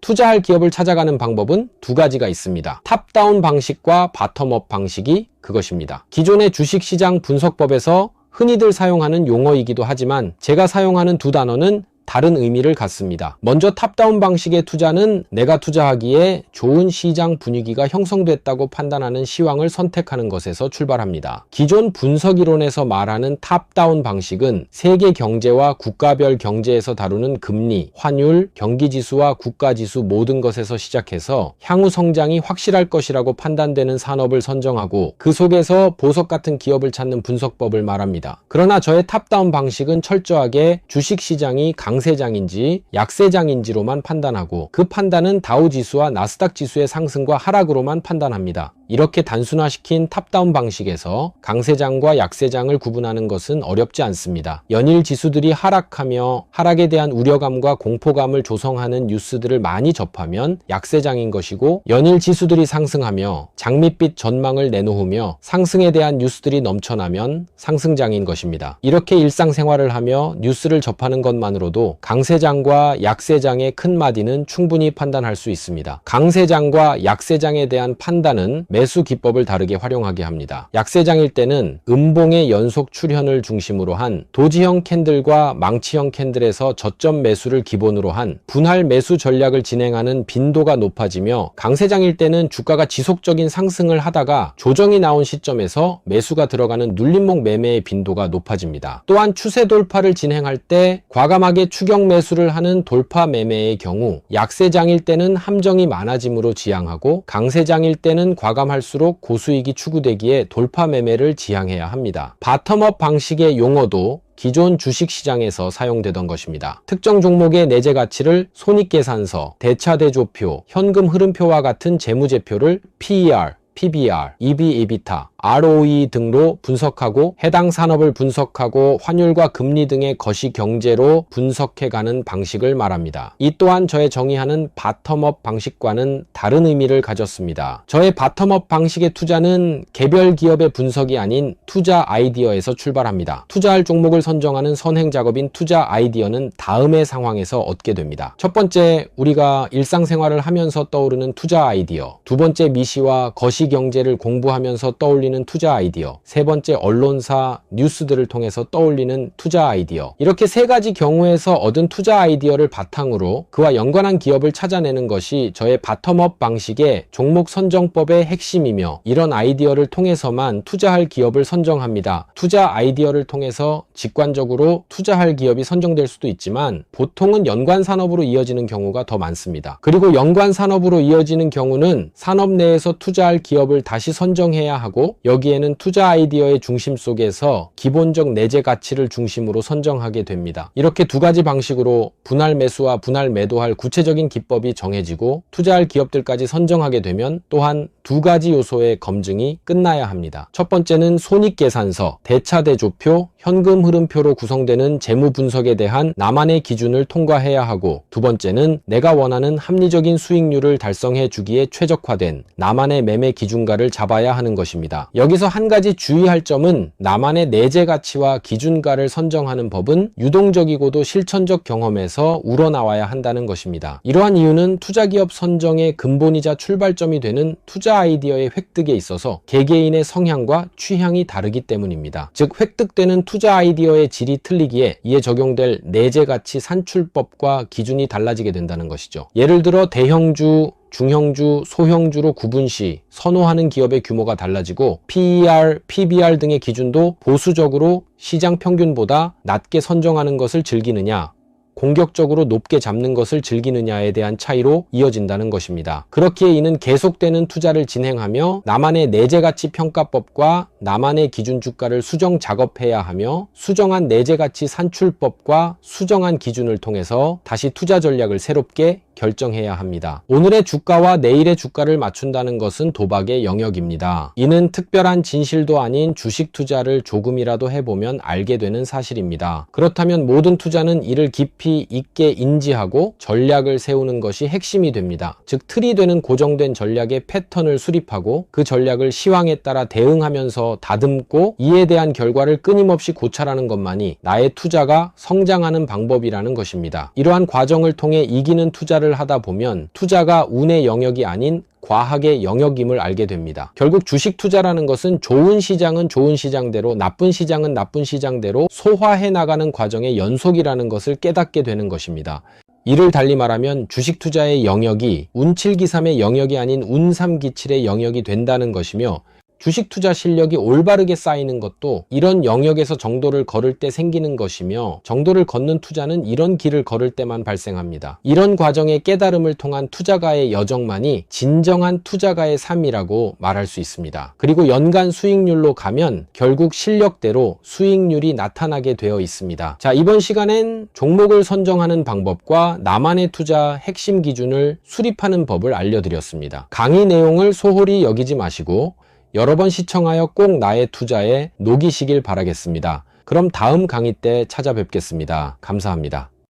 투자할 기업을 찾아가는 방법은 두 가지가 있습니다. 탑다운 방식과 바텀업 방식이 그것입니다. 기존의 주식시장 분석법에서 흔히들 사용하는 용어이기도 하지만 제가 사용하는 두 단어는 다른 의미를 갖습니다. 먼저 탑다운 방식의 투자는 내가 투자하기에 좋은 시장 분위기가 형성됐다고 판단하는 시황을 선택하는 것에서 출발합니다. 기존 분석이론에서 말하는 탑다운 방식은 세계 경제와 국가별 경제에서 다루는 금리, 환율, 경기지수와 국가지수 모든 것에서 시작해서 향후 성장이 확실할 것이라고 판단되는 산업을 선정하고 그 속에서 보석 같은 기업을 찾는 분석법을 말합니다. 그러나 저의 탑다운 방식은 철저하게 주식시장이 강세장인지 약세장인지로만 판단하고 그 판단은 다우지수와 나스닥 지수의 상승과 하락으로만 판단합니다. 이렇게 단순화시킨 탑다운 방식에서 강세장과 약세장을 구분하는 것은 어렵지 않습니다. 연일 지수들이 하락하며 하락에 대한 우려감과 공포감을 조성하는 뉴스들을 많이 접하면 약세장인 것이고, 연일 지수들이 상승하며 장밋빛 전망을 내놓으며 상승에 대한 뉴스들이 넘쳐나면 상승장인 것입니다. 이렇게 일상생활을 하며 뉴스를 접하는 것만으로도 강세장과 약세장의 큰 마디는 충분히 판단할 수 있습니다. 강세장과 약세장에 대한 판단은 매수 기법을 다르게 활용하게 합니다. 약세장일 때는 음봉의 연속 출현을 중심으로 한 도지형 캔들과 망치형 캔들에서 저점 매수를 기본으로 한 분할 매수 전략을 진행하는 빈도가 높아지며, 강세장일 때는 주가가 지속적인 상승을 하다가 조정이 나온 시점에서 매수가 들어가는 눌림목 매매의 빈도가 높아집니다. 또한 추세 돌파를 진행할 때 과감하게 추격 매수를 하는 돌파 매매의 경우 약세장일 때는 함정이 많아짐으로 지양하고, 강세장일 때는 과감할수록 고수익이 추구되기에 돌파 매매를 지향해야 합니다. 바텀업 방식의 용어도 기존 주식시장에서 사용되던 것입니다. 특정 종목의 내재 가치를 손익계산서, 대차대조표, 현금 흐름표와 같은 재무제표를 PER, PBR, EV, EBITDA, ROE 등으로 분석하고 해당 산업을 분석하고 환율과 금리 등의 거시경제로 분석해가는 방식을 말합니다. 이 또한 저의 정의하는 바텀업 방식과는 다른 의미를 가졌습니다. 저의 바텀업 방식의 투자는 개별 기업의 분석이 아닌 투자 아이디어에서 출발합니다. 투자할 종목을 선정하는 선행 작업인 투자 아이디어는 다음의 상황에서 얻게 됩니다. 첫 번째, 우리가 일상생활을 하면서 떠오르는 투자 아이디어. 두 번째, 미시와 거시경제를 공부하면서 떠올리는 투자 아이디어. 세 번째, 언론사, 뉴스들을 통해서 떠올리는 투자 아이디어. 이렇게 세 가지 경우에서 얻은 투자 아이디어를 바탕으로 그와 연관한 기업을 찾아내는 것이 저의 바텀업 방식의 종목 선정법의 핵심이며, 이런 아이디어를 통해서만 투자할 기업을 선정합니다. 투자 아이디어를 통해서 직관적으로 투자할 기업이 선정될 수도 있지만 보통은 연관 산업으로 이어지는 경우가 더 많습니다. 그리고 연관 산업으로 이어지는 경우는 산업 내에서 투자할 기업을 다시 선정해야 하고, 여기에는 투자 아이디어의 중심 속에서 기본적 내재 가치를 중심으로 선정하게 됩니다. 이렇게 두 가지 방식으로 분할 매수와 분할 매도할 구체적인 기법이 정해지고 투자할 기업들까지 선정하게 되면 또한 두 가지 요소의 검증이 끝나야 합니다. 첫 번째는 손익계산서, 대차대조표, 현금 흐름표로 구성되는 재무 분석에 대한 나만의 기준을 통과해야 하고, 두 번째는 내가 원하는 합리적인 수익률을 달성해 주기에 최적화된 나만의 매매 기준가를 잡아야 하는 것입니다. 여기서 한 가지 주의할 점은 나만의 내재 가치와 기준가를 선정하는 법은 유동적이고도 실천적 경험에서 우러나와야 한다는 것입니다. 이러한 이유는 투자기업 선정의 근본이자 출발점이 되는 투자 아이디어의 획득에 있어서 개개인의 성향과 취향이 다르기 때문입니다. 즉, 획득되는 투자 아이디어의 질이 틀리기에 이에 적용될 내재 가치 산출법과 기준이 달라지게 된다는 것이죠. 예를 들어 대형주, 중형주, 소형주로 구분 시 선호하는 기업의 규모가 달라지고 PER, PBR 등의 기준도 보수적으로 시장 평균보다 낮게 선정하는 것을 즐기느냐, 공격적으로 높게 잡는 것을 즐기느냐에 대한 차이로 이어진다는 것입니다. 그렇기에 이는 계속되는 투자를 진행하며 나만의 내재가치 평가법과 나만의 기준 주가를 수정 작업해야 하며, 수정한 내재가치 산출법과 수정한 기준을 통해서 다시 투자 전략을 새롭게 결정해야 합니다. 오늘의 주가와 내일의 주가를 맞춘다는 것은 도박의 영역입니다. 이는 특별한 진실도 아닌 주식 투자를 조금이라도 해보면 알게 되는 사실입니다. 그렇다면 모든 투자는 이를 깊이 깊이 있게 인지하고 전략을 세우는 것이 핵심이 됩니다. 즉 틀이 되는 고정된 전략의 패턴을 수립하고 그 전략을 시황에 따라 대응하면서 다듬고 이에 대한 결과를 끊임없이 고찰하는 것만이 나의 투자가 성장하는 방법이라는 것입니다. 이러한 과정을 통해 이기는 투자를 하다 보면 투자가 운의 영역이 아닌 과학의 영역임을 알게 됩니다. 결국 주식 투자라는 것은 좋은 시장은 좋은 시장대로, 나쁜 시장은 나쁜 시장대로 소화해 나가는 과정의 연속이라는 것을 깨닫게 되는 것입니다. 이를 달리 말하면 주식 투자의 영역이 운칠기삼의 영역이 아닌 운삼기칠의 영역이 된다는 것이며, 주식 투자 실력이 올바르게 쌓이는 것도 이런 영역에서 정도를 걸을 때 생기는 것이며, 정도를 걷는 투자는 이런 길을 걸을 때만 발생합니다. 이런 과정의 깨달음을 통한 투자가의 여정만이 진정한 투자가의 삶이라고 말할 수 있습니다. 그리고 연간 수익률로 가면 결국 실력대로 수익률이 나타나게 되어 있습니다. 자, 이번 시간엔 종목을 선정하는 방법과 나만의 투자 핵심 기준을 수립하는 법을 알려드렸습니다. 강의 내용을 소홀히 여기지 마시고 여러 번 시청하여 꼭 나의 투자에 녹이시길 바라겠습니다. 그럼 다음 강의 때 찾아뵙겠습니다. 감사합니다.